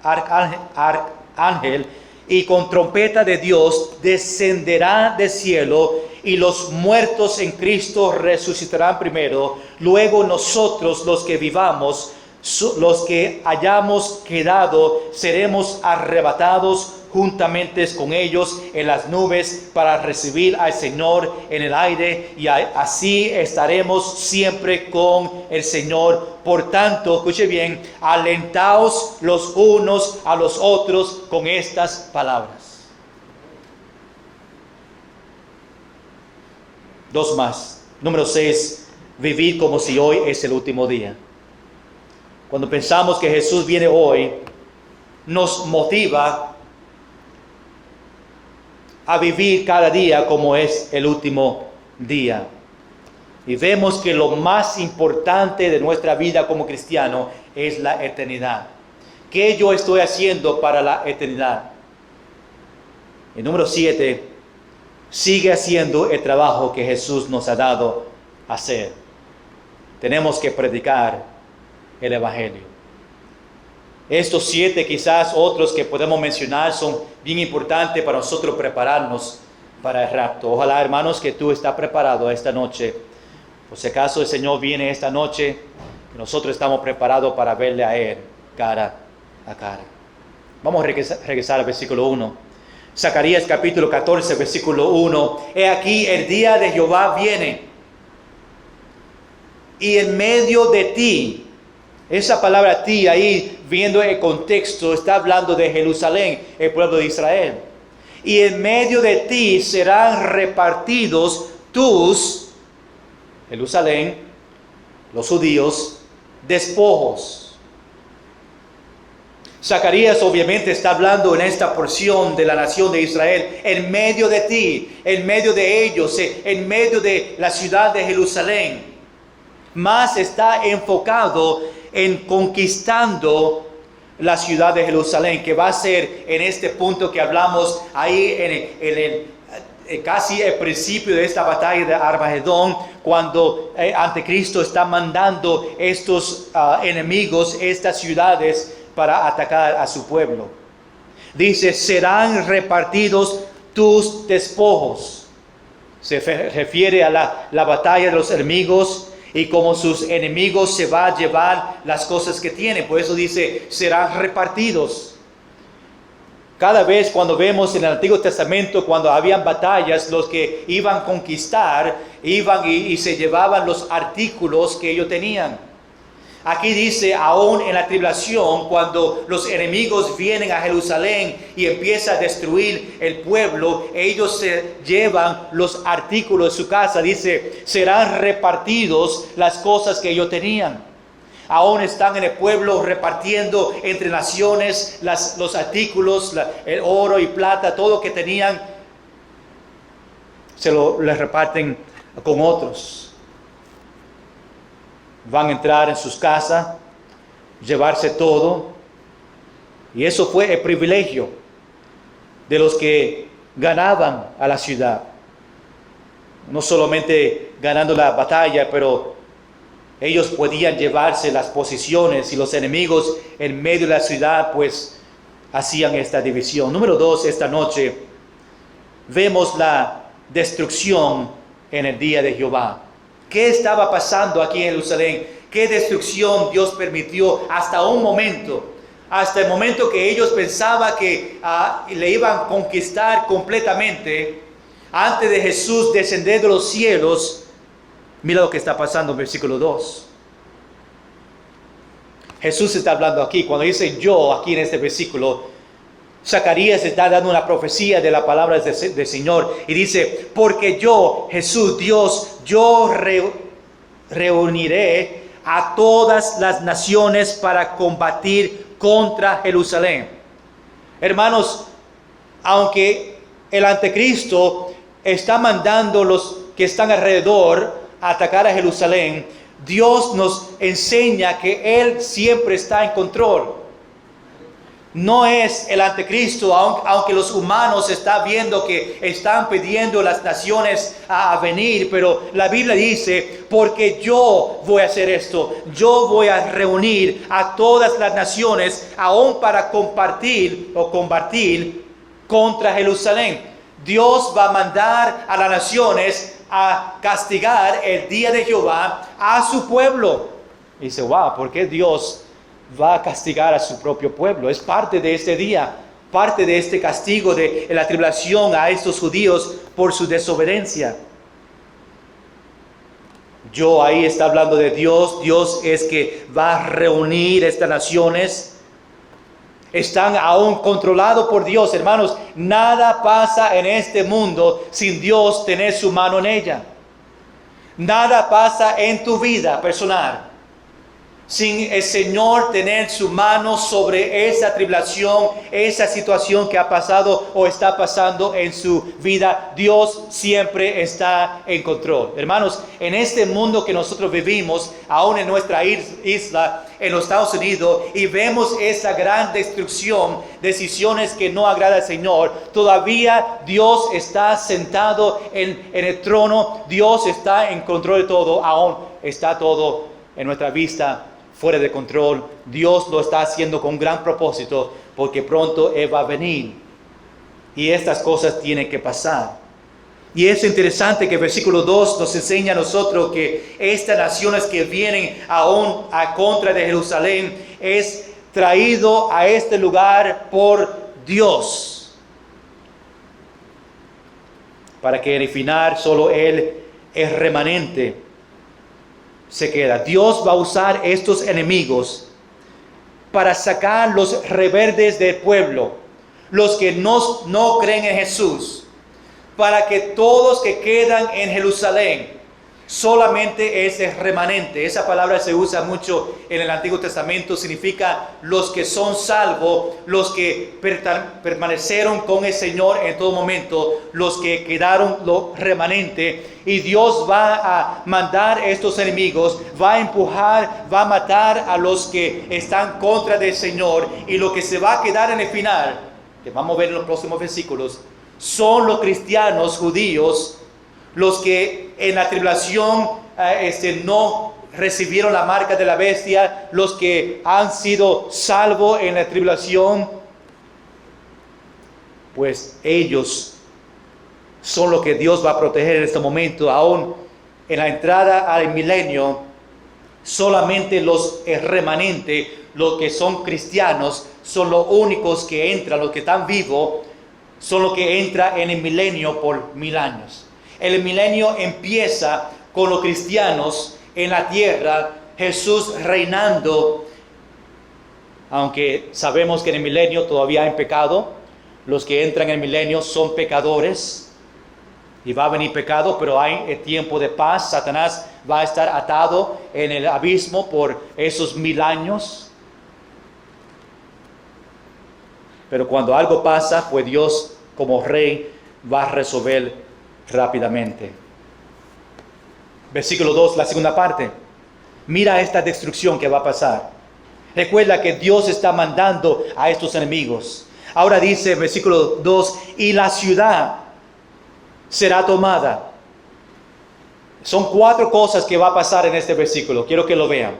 arcángel y con trompeta de Dios, descenderá del cielo, y los muertos en Cristo resucitarán primero. Luego nosotros, los que vivamos, los que hayamos quedado, seremos arrebatados juntamente con ellos en las nubes para recibir al Señor en el aire, y así estaremos siempre con el Señor. Por tanto, escuche bien, alentaos los unos a los otros con estas palabras. 2 más. Número 6, vivir como si hoy es el último día. cuando pensamos que Jesús viene hoy, nos motiva a vivir cada día como es el último día. Y vemos que lo más importante de nuestra vida como cristiano es la eternidad. ¿Qué yo estoy haciendo para la eternidad? El número 7, sigue haciendo el trabajo que Jesús nos ha dado a hacer. Tenemos que predicar el Evangelio. Estos 7, quizás otros que podemos mencionar, son bien importantes para nosotros prepararnos para el rapto. Ojalá, hermanos, que tú estás preparado esta noche. Por si acaso el Señor viene esta noche, que nosotros estamos preparados para verle a Él cara a cara. Vamos a regresar al versículo 1. Zacarías capítulo 14, versículo 1. He aquí, el día de Jehová viene, y en medio de ti, esa palabra ti ahí, viendo el contexto, está hablando de Jerusalén, el pueblo de Israel. Y en medio de ti serán repartidos tus, Jerusalén, los judíos, despojos. Zacarías obviamente está hablando en esta porción de la nación de Israel, en medio de ti, en medio de ellos, en medio de la ciudad de Jerusalén. Más está enfocado en conquistando la ciudad de Jerusalén, que va a ser en este punto que hablamos ahí casi el principio de esta batalla de Armagedón, cuando Anticristo está mandando estos enemigos, estas ciudades, para atacar a su pueblo. Dice, serán repartidos tus despojos. Se refiere a la batalla de los enemigos, y como sus enemigos se va a llevar las cosas que tienen. Por eso dice, serán repartidos. Cada vez cuando vemos en el Antiguo Testamento, cuando habían batallas, los que iban a conquistar, iban y se llevaban los artículos que ellos tenían. Aquí dice, aún en la tribulación, cuando los enemigos vienen a Jerusalén y empiezan a destruir el pueblo, ellos se llevan los artículos de su casa. Dice, serán repartidos las cosas que ellos tenían. Aún están en el pueblo repartiendo entre naciones los artículos, el oro y plata, todo lo que tenían, les reparten con otros. Van a entrar en sus casas, llevarse todo. Y eso fue el privilegio de los que ganaban a la ciudad. No solamente ganando la batalla, pero ellos podían llevarse las posiciones, y los enemigos en medio de la ciudad pues hacían esta división. Número 2, esta noche vemos la destrucción en el día de Jehová. ¿Qué estaba pasando aquí en Jerusalén? ¿Qué destrucción Dios permitió hasta un momento? Hasta el momento que ellos pensaban que le iban a conquistar completamente. Antes de Jesús descender de los cielos, mira lo que está pasando en versículo 2. Jesús está hablando aquí. Cuando dice yo aquí en este versículo, Zacarías está dando una profecía de la palabra del Señor. Y dice, porque yo, Jesús, Dios, yo reuniré a todas las naciones para combatir contra Jerusalén. Hermanos, aunque el anticristo está mandando los que están alrededor a atacar a Jerusalén, Dios nos enseña que Él siempre está en control. No es el anticristo, aunque los humanos están viendo que están pidiendo las naciones a venir, pero la Biblia dice, porque yo voy a hacer esto, yo voy a reunir a todas las naciones, aún para combatir contra Jerusalén. Dios va a mandar a las naciones a castigar el día de Jehová a su pueblo. Y dice, wow, ¿por qué Dios va a castigar a su propio pueblo? Es parte de este día, parte de este castigo de la tribulación a estos judíos por su desobediencia. Yo ahí está hablando de Dios. Dios es que va a reunir estas naciones. Están aún controlados por Dios, hermanos. Nada pasa en este mundo sin Dios tener su mano en ella. Nada pasa en tu vida personal sin el Señor tener su mano sobre esa tribulación, esa situación que ha pasado o está pasando en su vida, Dios siempre está en control. Hermanos, en este mundo que nosotros vivimos, aún en nuestra isla, en los Estados Unidos, y vemos esa gran destrucción, decisiones que no agradan al Señor, todavía Dios está sentado en el trono, Dios está en control de todo, aún está todo en nuestra vista fuera de control. Dios lo está haciendo con gran propósito, porque pronto Él va a venir y estas cosas tienen que pasar. Y es interesante que el versículo 2 nos enseña a nosotros que estas naciones que vienen aún a contra de Jerusalén es traído a este lugar por Dios, para que al final solo Él es remanente se queda. Dios va a usar estos enemigos para sacar los rebeldes del pueblo, los que no creen en Jesús, para que todos que quedan en Jerusalén solamente es el remanente. Esa palabra se usa mucho en el Antiguo Testamento, significa los que son salvos, los que permanecieron con el Señor en todo momento, los que quedaron los remanentes. Y Dios va a mandar a estos enemigos, va a empujar, va a matar a los que están contra del Señor, y lo que se va a quedar en el final, que vamos a ver en los próximos versículos, son los cristianos judíos, los que en la tribulación no recibieron la marca de la bestia, los que han sido salvos en la tribulación, pues ellos son los que Dios va a proteger en este momento. Aún en la entrada al milenio, solamente los remanentes, los que son cristianos, son los únicos que entran, los que están vivos, son los que entran en el milenio por 1000 años. El milenio empieza con los cristianos en la tierra, Jesús reinando, aunque sabemos que en el milenio todavía hay pecado. Los que entran en el milenio son pecadores y va a venir pecado, pero hay el tiempo de paz. Satanás va a estar atado en el abismo por esos 1000 años. Pero cuando algo pasa, pues Dios como rey va a resolver rápidamente. Versículo 2, la segunda parte. Mira esta destrucción que va a pasar. Recuerda que Dios está mandando a estos enemigos. Ahora dice versículo 2, y la ciudad será tomada. Son 4 cosas que va a pasar en este versículo. Quiero que lo vean.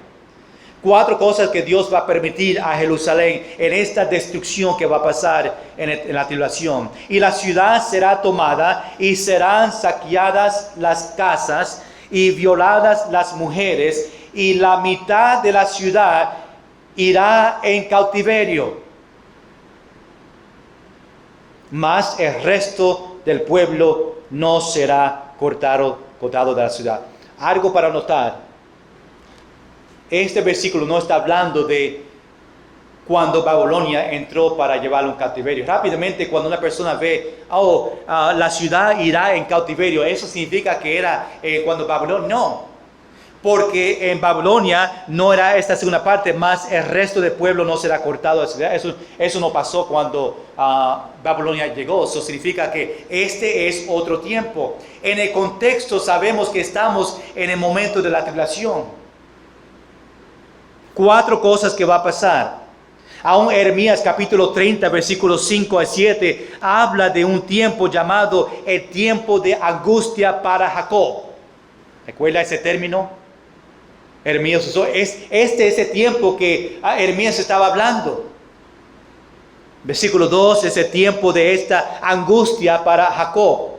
4 cosas que Dios va a permitir a Jerusalén en esta destrucción que va a pasar en la tribulación. Y la ciudad será tomada y serán saqueadas las casas y violadas las mujeres, y la mitad de la ciudad irá en cautiverio, mas el resto del pueblo no será cortado de la ciudad. Algo para notar. Este versículo no está hablando de cuando Babilonia entró para llevarlo en cautiverio. Rápidamente, cuando una persona ve, la ciudad irá en cautiverio, eso significa que era cuando Babilonia. No, porque en Babilonia no era esta segunda parte, más el resto del pueblo no será cortado de la ciudad. Eso no pasó cuando Babilonia llegó. Eso significa que este es otro tiempo. En el contexto sabemos que estamos en el momento de la tribulación. 4 cosas que va a pasar. Aún Jeremías capítulo 30, versículos 5 a 7, habla de un tiempo llamado el tiempo de angustia para Jacob. ¿Recuerda ese término? Jeremías usó. Este es el tiempo que Jeremías estaba hablando. Versículo 2 es el tiempo de esta angustia para Jacob.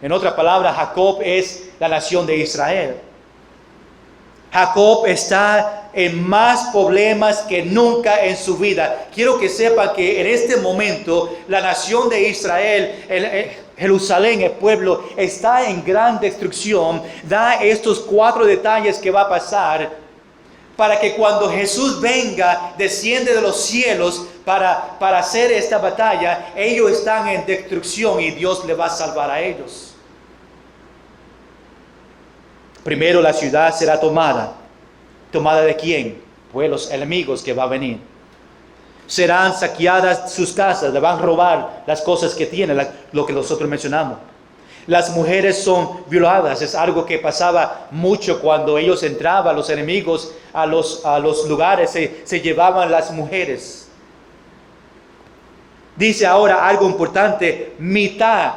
En otra palabra, Jacob es la nación de Israel. Jacob está en más problemas que nunca en su vida. Quiero que sepan que en este momento la nación de Israel, Jerusalén, el pueblo, está en gran destrucción. Da estos 4 detalles que va a pasar para que cuando Jesús venga, desciende de los cielos para hacer esta batalla, ellos están en destrucción y Dios le va a salvar a ellos. Primero, la ciudad será tomada. ¿Tomada de quién? pues los enemigos que va a venir. Serán saqueadas sus casas, le van a robar las cosas que tienen, lo que nosotros mencionamos. Las mujeres son violadas, es algo que pasaba mucho cuando ellos entraban, los enemigos, a los lugares, se llevaban las mujeres. Dice ahora algo importante, mitad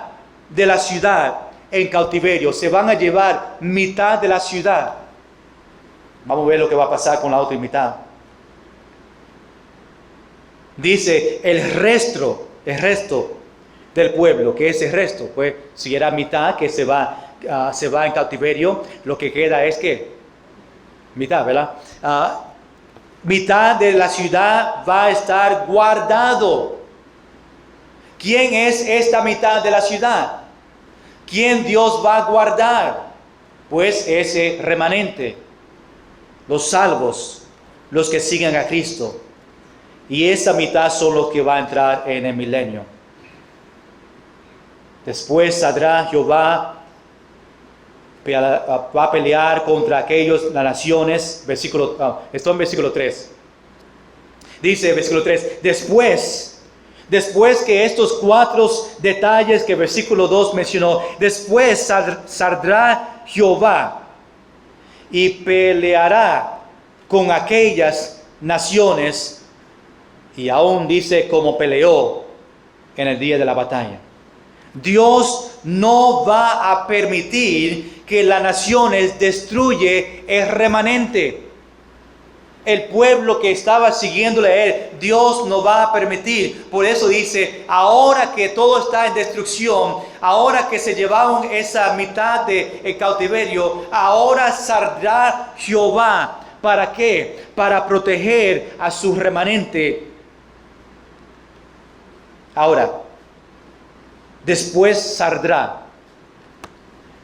de la ciudad en cautiverio, se van a llevar mitad de la ciudad. Vamos a ver lo que va a pasar con la otra mitad. Dice el resto del pueblo, que es el resto, pues si era mitad que se va en cautiverio, lo que queda es que mitad, ¿verdad? Mitad de la ciudad va a estar guardado. ¿Quién es esta mitad de la ciudad? ¿Quién Dios va a guardar? Pues ese remanente, los salvos, los que siguen a Cristo. Y esa mitad son los que va a entrar en el milenio. Después saldrá Jehová, va a pelear contra aquellos, las naciones. Esto en versículo 3. Dice versículo 3, después que estos 4 detalles que versículo 2 mencionó, después saldrá Jehová y peleará con aquellas naciones. Y aún dice como peleó en el día de la batalla. Dios no va a permitir que las naciones destruye el remanente. El pueblo que estaba siguiéndole a él, Dios no va a permitir. Por eso dice, ahora que todo está en destrucción, ahora que se llevaron esa mitad del cautiverio, ahora saldrá Jehová. ¿Para qué? Para proteger a su remanente. Ahora, después saldrá.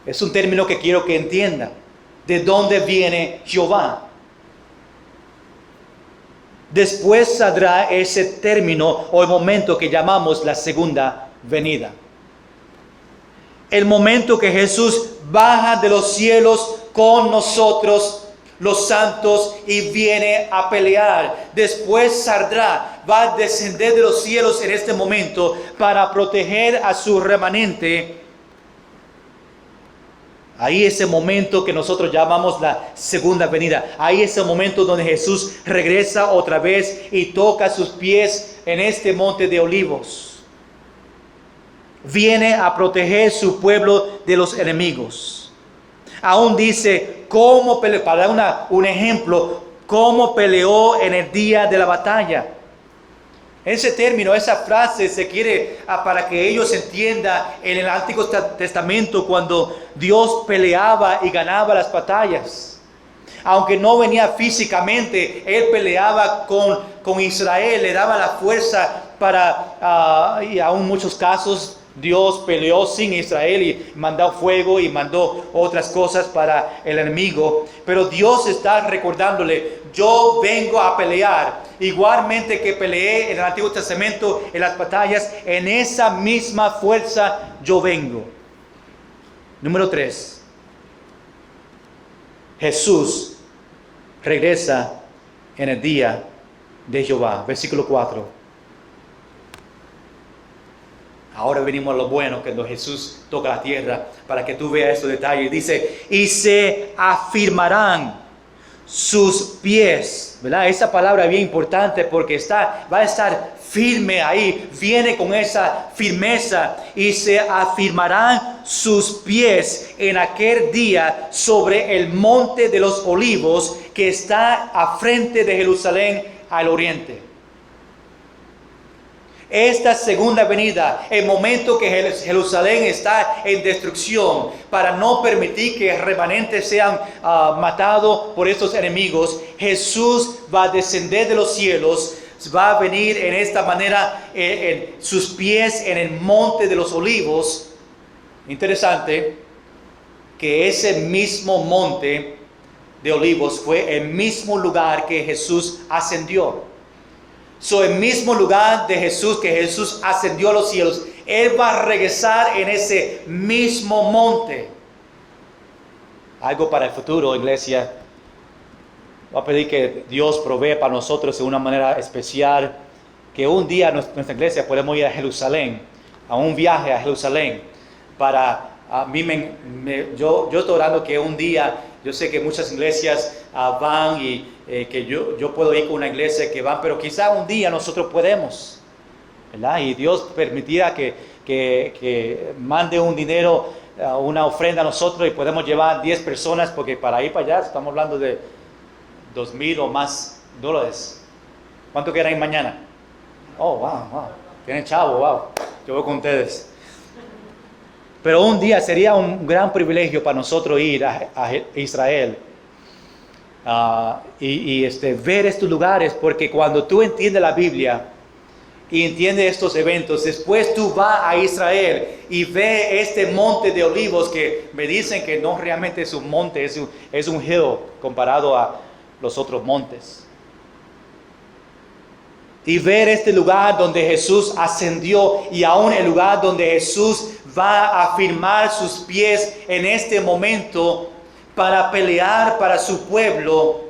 Es un término que quiero que entienda. ¿De dónde viene Jehová? Después saldrá ese término o el momento que llamamos la segunda venida. El momento que Jesús baja de los cielos con nosotros, los santos, y viene a pelear. Después saldrá, va a descender de los cielos en este momento para proteger a su remanente. Ahí ese momento que nosotros llamamos la segunda venida. Ahí ese momento donde Jesús regresa otra vez y toca sus pies en este monte de olivos. Viene a proteger su pueblo de los enemigos. Aún dice cómo peleó, para dar un ejemplo, cómo peleó en el día de la batalla. Ese término, esa frase se quiere para que ellos entiendan en el Antiguo Testamento cuando Dios peleaba y ganaba las batallas. Aunque no venía físicamente, Él peleaba con Israel, le daba la fuerza y aún muchos casos Dios peleó sin Israel y mandó fuego y mandó otras cosas para el enemigo. Pero Dios está recordándole, yo vengo a pelear. Igualmente que peleé en el Antiguo Testamento en las batallas, en esa misma fuerza yo vengo. Número 3. Jesús regresa en el día de Jehová. Versículo 4. Ahora venimos a lo bueno, cuando Jesús toca la tierra, para que tú veas estos detalles. Dice, y se afirmarán sus pies, ¿verdad? Esa palabra es bien importante porque va a estar firme ahí, viene con esa firmeza. Y se afirmarán sus pies en aquel día sobre el monte de los olivos que está a frente de Jerusalén al oriente. Esta segunda venida, el momento que Jerusalén está en destrucción, para no permitir que remanentes sean matados por estos enemigos, Jesús va a descender de los cielos, va a venir en esta manera, en sus pies en el monte de los olivos. Interesante que ese mismo monte de olivos fue el mismo lugar que Jesús ascendió. El mismo lugar de Jesús, que Jesús ascendió a los cielos, Él va a regresar en ese mismo monte. Algo para el futuro, iglesia. Voy a pedir que Dios provee para nosotros de una manera especial, que un día nuestra iglesia podemos ir a Jerusalén, a un viaje a Jerusalén, para, a mí yo estoy orando que un día, yo sé que muchas iglesias van y que yo puedo ir con una iglesia que van, pero quizá un día nosotros podemos, ¿verdad? Y Dios permitirá que mande un dinero, una ofrenda a nosotros y podemos llevar 10 personas, porque para ir para allá estamos hablando de $2,000 o más dólares. ¿Cuánto quedan ahí mañana? Oh, wow. Tienen chavo, wow. Yo voy con ustedes. Pero un día sería un gran privilegio para nosotros ir a Israel y ver estos lugares, porque cuando tú entiendes la Biblia y entiendes estos eventos, después tú vas a Israel y ves este monte de olivos que me dicen que no realmente es un monte, es un hill comparado a los otros montes. Y ver este lugar donde Jesús ascendió y aún el lugar donde Jesús va a firmar sus pies en este momento para pelear para su pueblo.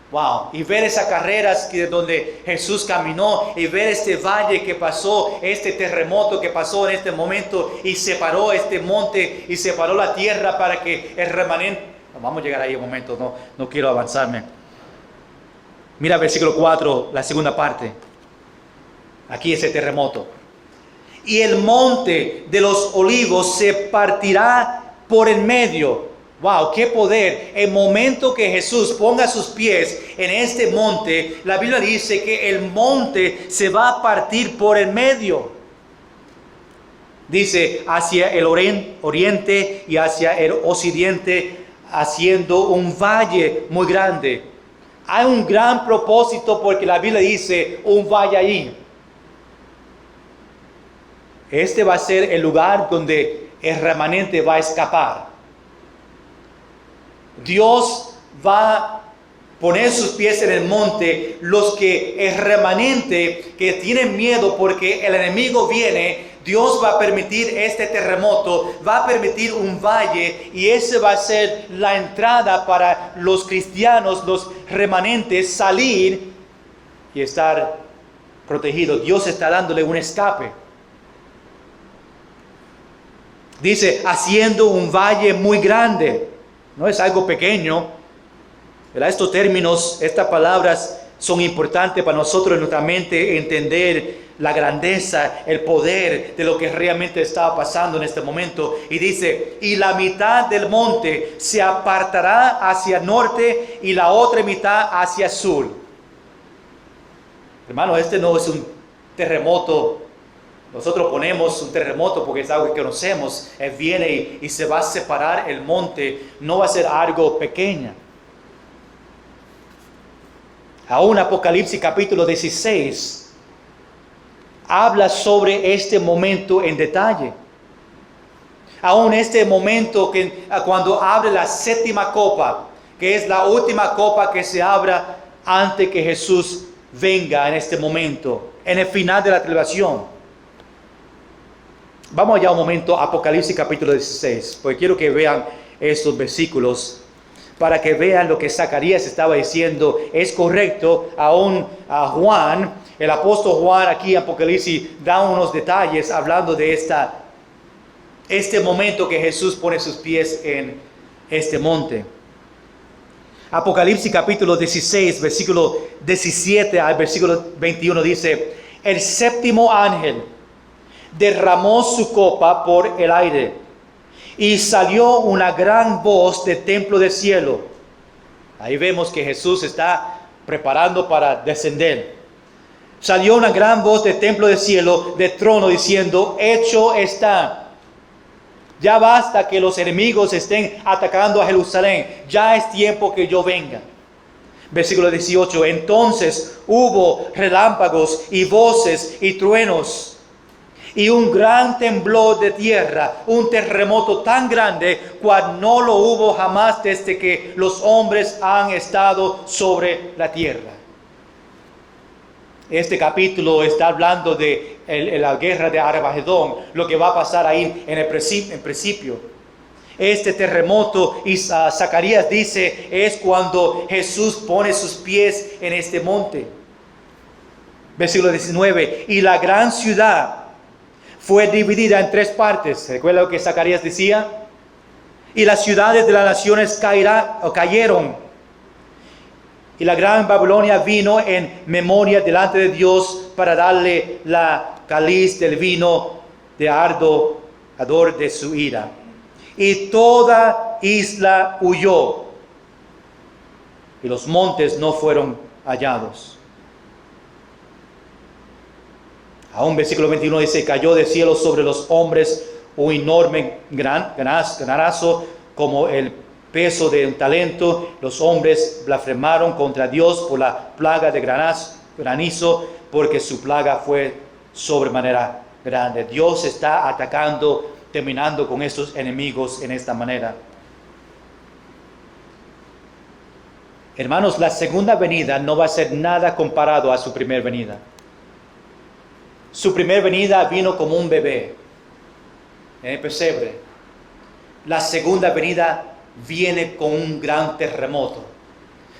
Wow. Y ver esas carreras donde Jesús caminó y ver este valle que pasó, este terremoto que pasó en este momento y separó este monte y separó la tierra para que el remanente... Vamos a llegar ahí un momento, no quiero avanzarme. Mira versículo 4, la segunda parte. Aquí ese terremoto. Y el monte de los olivos se partirá por el medio. Wow, qué poder. El momento que Jesús ponga sus pies en este monte, la Biblia dice que el monte se va a partir por el medio. Dice hacia el oriente y hacia el occidente, haciendo un valle muy grande. Hay un gran propósito porque la Biblia dice un valle ahí. Este va a ser el lugar donde el remanente va a escapar. Dios va a poner sus pies en el monte. Los que el remanente que tienen miedo porque el enemigo viene, Dios va a permitir este terremoto, va a permitir un valle, y ese va a ser la entrada para los cristianos, los remanentes, salir y estar protegidos. Dios está dándole un escape. Dice, haciendo un valle muy grande. No es algo pequeño. ¿Verdad? Estos términos, estas palabras son importantes para nosotros en nuestra mente entender la grandeza, el poder de lo que realmente estaba pasando en este momento. Y dice, y la mitad del monte se apartará hacia el norte y la otra mitad hacia el sur. Hermano, este no es un terremoto. Nosotros ponemos un terremoto porque es algo que conocemos. Él viene y se va a separar el monte. No va a ser algo pequeño. Aún Apocalipsis capítulo 16 habla sobre este momento en detalle. Aún este momento que cuando abre la séptima copa, que es la última copa que se abra antes que Jesús venga en este momento, en el final de la tribulación. Vamos allá un momento a Apocalipsis capítulo 16, porque quiero que vean estos versículos, para que vean lo que Zacarías estaba diciendo. Es correcto. Aún a Juan, el apóstol Juan aquí en Apocalipsis da unos detalles hablando de este momento que Jesús pone sus pies en este monte. Apocalipsis capítulo 16, versículo 17 al versículo 21 dice, el séptimo ángel derramó su copa por el aire, y salió una gran voz del templo del cielo. Ahí vemos que Jesús está preparando para descender. Salió una gran voz del templo del cielo, del trono, diciendo, hecho está. Ya basta que los enemigos estén atacando a Jerusalén. Ya es tiempo que yo venga. Versículo 18. Entonces hubo relámpagos y voces y truenos, y un gran temblor de tierra, un terremoto tan grande cual no lo hubo jamás desde que los hombres han estado sobre la tierra. Este capítulo está hablando de la guerra de Armagedón, lo que va a pasar ahí en principio. Este terremoto, y Zacarías dice, es cuando Jesús pone sus pies en este monte. Versículo 19, y la gran ciudad fue dividida en 3 partes. ¿Recuerda lo que Zacarías decía? Y las ciudades de las naciones cayeron. Y la gran Babilonia vino en memoria delante de Dios para darle la cáliz del vino de ardor de su ira. Y toda isla huyó, y los montes no fueron hallados. Aún versículo 21 dice, cayó del cielo sobre los hombres un enorme granazo como el peso de un talento. Los hombres blasfemaron contra Dios por la plaga de granizo, porque su plaga fue sobremanera grande. Dios está atacando, terminando con estos enemigos en esta manera. Hermanos, la segunda venida no va a ser nada comparado a su primera venida. Su primera venida vino como un bebé en el pesebre. La segunda venida viene con un gran terremoto,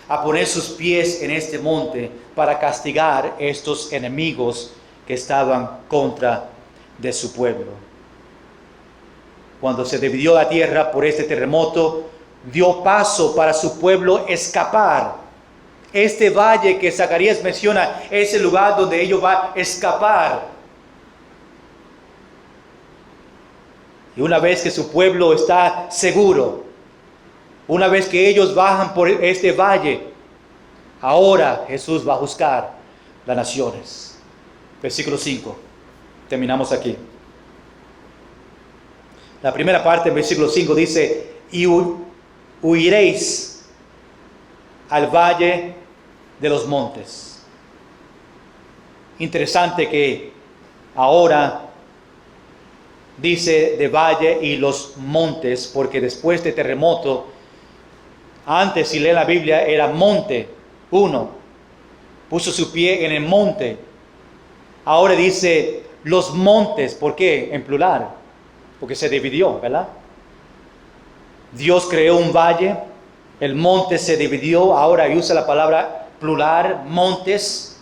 a poner sus pies en este monte para castigar estos enemigos que estaban contra de su pueblo. Cuando se dividió la tierra por este terremoto, dio paso para su pueblo escapar. Este valle que Zacarías menciona es el lugar donde ellos van a escapar. Y una vez que su pueblo está seguro, una vez que ellos bajan por este valle, ahora Jesús va a juzgar las naciones. Versículo 5. Terminamos aquí. La primera parte del versículo 5 dice, y huiréis al valle de los montes. Interesante que ahora dice de valle y los montes, porque después de terremoto, antes si lee la Biblia era monte, uno, puso su pie en el monte. Ahora dice los montes, ¿por qué? En plural, porque se dividió, ¿verdad? Dios creó un valle, el monte se dividió, ahora usa la palabra plural, montes.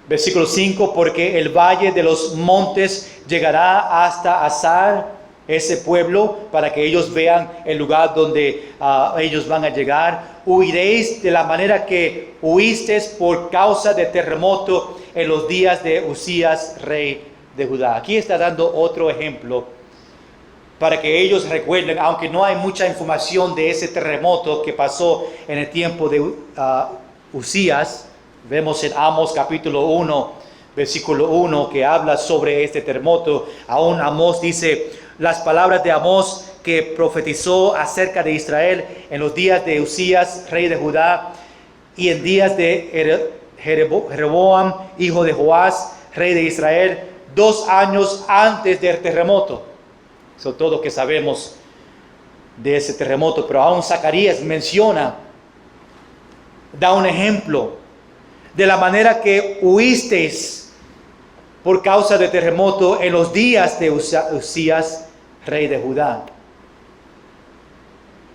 Versículo 5, porque el valle de los montes llegará hasta Azar, ese pueblo, para que ellos vean el lugar donde ellos van a llegar. Huiréis de la manera que huisteis por causa del terremoto en los días de Usías, rey de Judá. Aquí está dando otro ejemplo para que ellos recuerden, aunque no hay mucha información de ese terremoto que pasó en el tiempo de Usías. Vemos en Amós capítulo 1, versículo 1, que habla sobre este terremoto. Aún Amós dice las palabras de Amós que profetizó acerca de Israel en los días de Usías, rey de Judá, y en días de Jeroboam, hijo de Joás, rey de Israel, 2 años antes del terremoto. Eso es todo lo que sabemos de ese terremoto, pero aún Zacarías menciona, da un ejemplo de la manera que huisteis por causa del terremoto en los días de Usías, rey de Judá.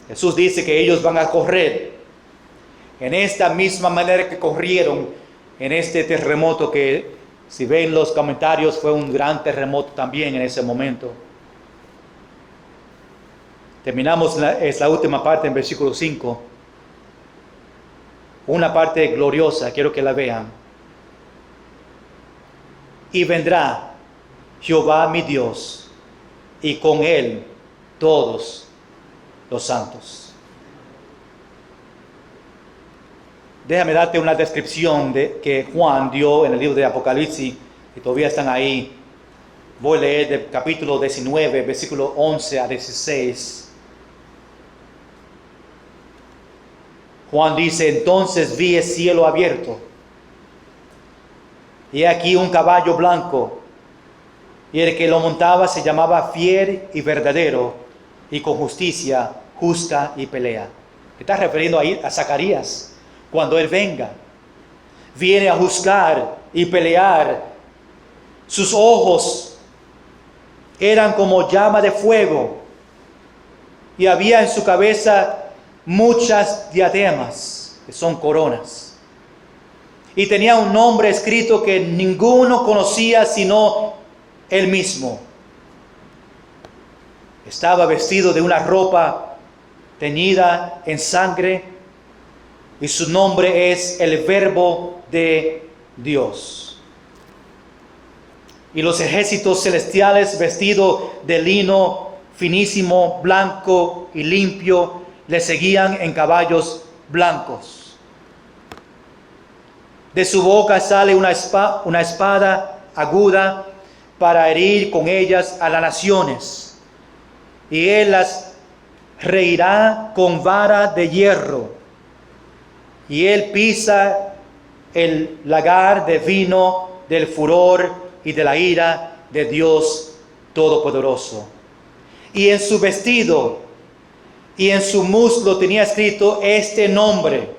Jesús dice que ellos van a correr en esta misma manera que corrieron en este terremoto, que si ven los comentarios fue un gran terremoto también en ese momento. Terminamos esta última parte en versículo 5. Una parte gloriosa, quiero que la vean. Y vendrá Jehová mi Dios, y con él todos los santos. Déjame darte una descripción que Juan dio en el libro de Apocalipsis, que todavía están ahí. Voy a leer del capítulo 19, versículo 11 a 16. Juan dice, entonces vi el cielo abierto, y aquí un caballo blanco, y el que lo montaba se llamaba Fiel y Verdadero, y con justicia juzga y pelea. Está refiriendo ahí a Zacarías, cuando él venga, viene a juzgar y pelear. Sus ojos eran como llama de fuego, y había en su cabeza muchas diademas, que son coronas. Y tenía un nombre escrito que ninguno conocía sino él mismo. Estaba vestido de una ropa teñida en sangre, y su nombre es el Verbo de Dios. Y los ejércitos celestiales, vestidos de lino finísimo, blanco y limpio, le seguían en caballos blancos. De su boca sale una espada aguda para herir con ellas a las naciones. Y él las reirá con vara de hierro. Y él pisa el lagar de vino del furor y de la ira de Dios Todopoderoso. Y en su vestido y en su muslo tenía escrito este nombre: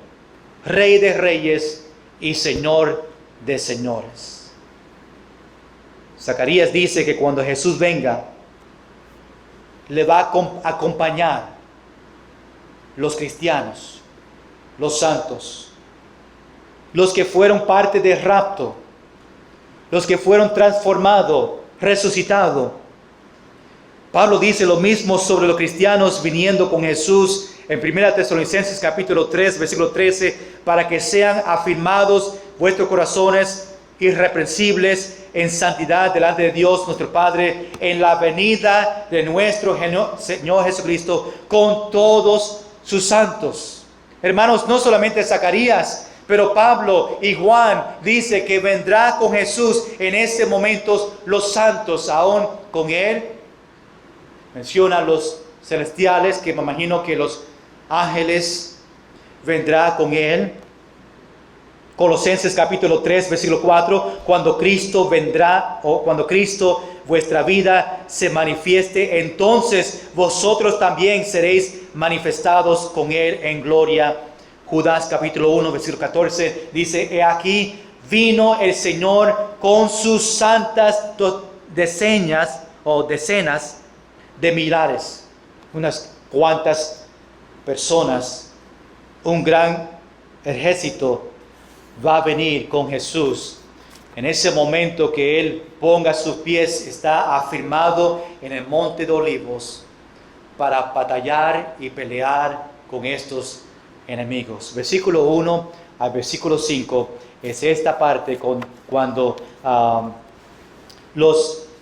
Rey de Reyes y Señor de Señores. Zacarías dice que cuando Jesús venga, le va a acompañar los cristianos, los santos, los que fueron parte del rapto, los que fueron transformados, resucitados. Pablo dice lo mismo sobre los cristianos viniendo con Jesús en 1 Tesalonicenses capítulo 3, versículo 13, para que sean afirmados vuestros corazones irreprensibles en santidad delante de Dios nuestro Padre, en la venida de nuestro Señor Jesucristo con todos sus santos. Hermanos, no solamente Zacarías, pero Pablo y Juan dice que vendrá con Jesús en ese momento los santos aún con él. Menciona los celestiales, que me imagino que los ángeles vendrá con él. Colosenses capítulo 3, versículo 4, cuando Cristo vendrá, o cuando Cristo vuestra vida se manifieste, entonces vosotros también seréis manifestados con él en gloria. Judas capítulo 1, versículo 14 dice: he aquí vino el Señor con sus santas decenas de millares, unas cuantas personas, un gran ejército va a venir con Jesús. En ese momento que Él ponga sus pies, está afirmado en el monte de Olivos para batallar y pelear con estos enemigos. Versículo 1 al versículo 5 es esta parte cuando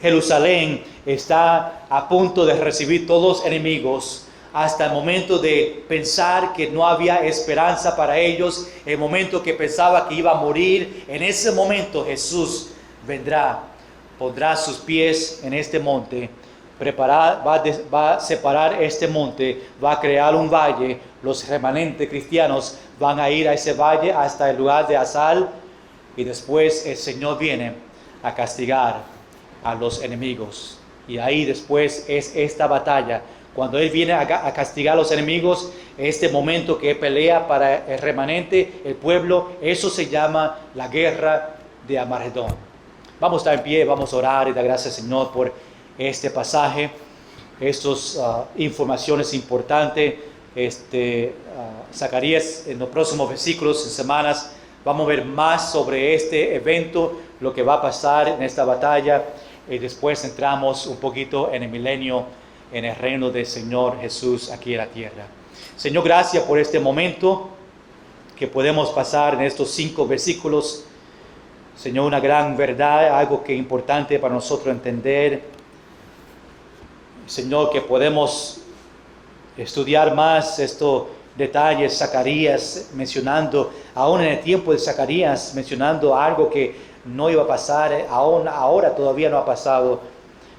Jerusalén está a punto de recibir todos los enemigos, hasta el momento de pensar que no había esperanza para ellos, el momento que pensaba que iba a morir. En ese momento Jesús vendrá, pondrá sus pies en este monte, va a separar este monte, va a crear un valle. Los remanentes cristianos van a ir a ese valle hasta el lugar de Azal, y después el Señor viene a castigar a los enemigos. Y ahí después es esta batalla. Cuando Él viene a castigar a los enemigos, este momento que pelea para el remanente, el pueblo, eso se llama la guerra de Armagedón. Vamos a estar en pie, vamos a orar y dar gracias al Señor por este pasaje, estas informaciones importantes. Zacarías, en los próximos versículos, en semanas, vamos a ver más sobre este evento, lo que va a pasar en esta batalla, y después entramos un poquito en el milenio, en el reino del Señor Jesús aquí en la tierra. Señor, gracias por este momento que podemos pasar en estos 5 versículos. Señor, una gran verdad, algo que es importante para nosotros entender. Señor, que podemos estudiar más estos detalles. Zacarías mencionando, aún en el tiempo de Zacarías, mencionando algo que no iba a pasar, aún ahora todavía no ha pasado.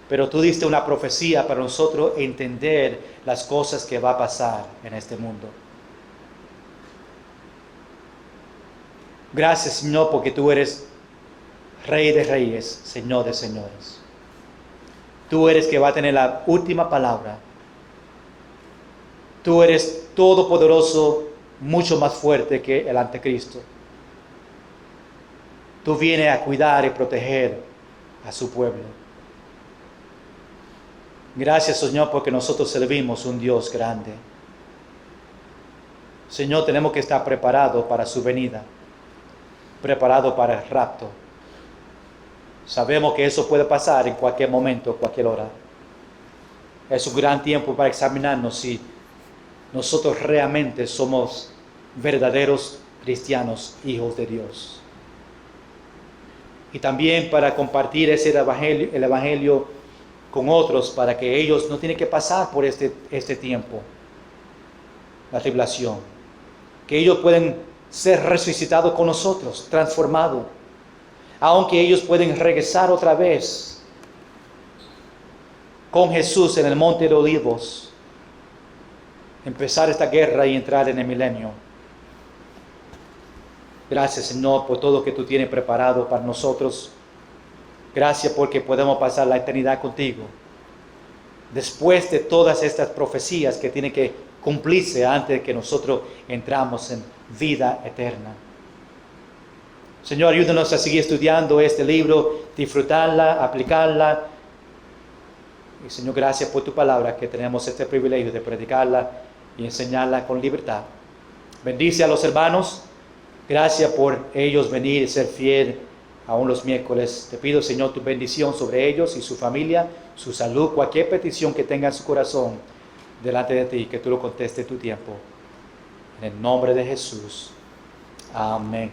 Pero tú diste una profecía para nosotros entender las cosas que va a pasar en este mundo. Gracias, Señor, porque tú eres Rey de Reyes, Señor de Señores. Tú eres que va a tener la última palabra. Tú eres todopoderoso, mucho más fuerte que el anticristo. Tú vienes a cuidar y proteger a su pueblo. Gracias, Señor, porque nosotros servimos un Dios grande. Señor, tenemos que estar preparados para su venida, preparados para el rapto. Sabemos que eso puede pasar en cualquier momento, cualquier hora. Es un gran tiempo para examinarnos si nosotros realmente somos verdaderos cristianos, hijos de Dios. Y también para compartir el evangelio con otros, para que ellos no tienen que pasar por este tiempo, la tribulación. Que ellos pueden ser resucitados con nosotros, transformados. Aunque ellos pueden regresar otra vez con Jesús en el Monte de Olivos, empezar esta guerra y entrar en el milenio. Gracias, Señor, por todo lo que tú tienes preparado para nosotros. Gracias porque podemos pasar la eternidad contigo. Después de todas estas profecías que tienen que cumplirse antes de que nosotros entramos en vida eterna. Señor, ayúdanos a seguir estudiando este libro, disfrutarla, aplicarla. Y Señor, gracias por tu palabra, que tenemos este privilegio de predicarla y enseñarla con libertad. Bendice a los hermanos. Gracias por ellos venir y ser fiel aún los miércoles. Te pido, Señor, tu bendición sobre ellos y su familia, su salud, cualquier petición que tenga en su corazón delante de ti, que tú lo contestes en tu tiempo. En el nombre de Jesús. Amén.